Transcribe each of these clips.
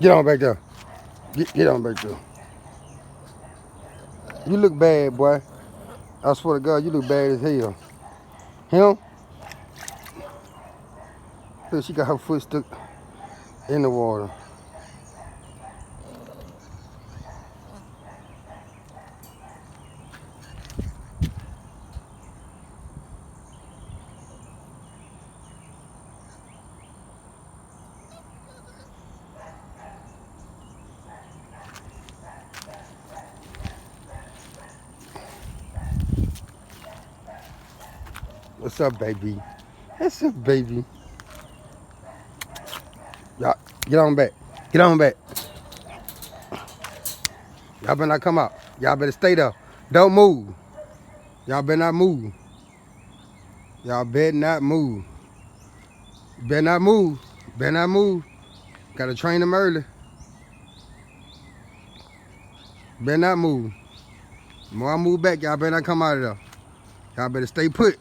Get on back there. Get on back there. You look bad, boy. I swear to God, you look bad as hell. Him? Look, she got her foot stuck in the water. What's up, baby? What's up, baby? Y'all, get on back. Get on back. Y'all better not come out. Y'all better stay there. Don't move. Y'all better not move. Y'all better not move. Better not move. Better not move. Gotta train them early. Better not move. The more I move back, y'all better not come out of there. Y'all better stay put.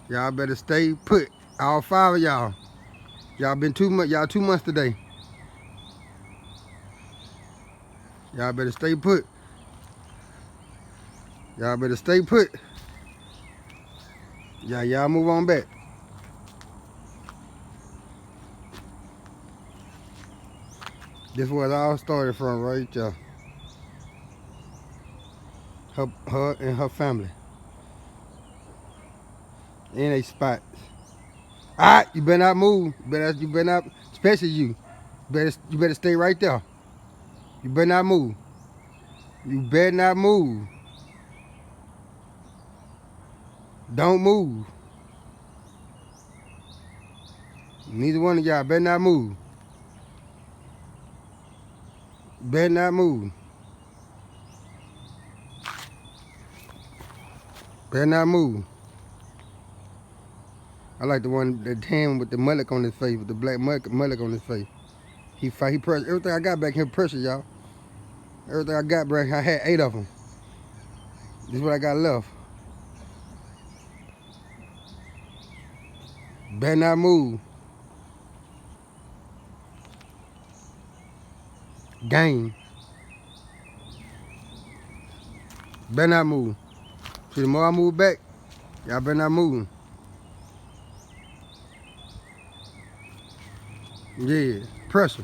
Y'all better stay put. All 5 of y'all. Y'all been 2 months. Y'all 2 months today. Y'all better stay put. Y'all better stay put. Y'all move on back. This is where it all started from, right there. Her and her family. In a spot. Alright, you better not move. You better not, especially you. You better stay right there. You better not move. You better not move. Don't move. Neither one of y'all better not move. Better not move. Better not move. I like the one, the tan with the mullet on his face, with the black mullet on his face. He pressure. Everything I got back here pressure, y'all. Everything I got back, I had 8 of them. This is what I got left. Better not move. Game. Better not move. See, the more I move back, y'all better not move. Yeah, pressure.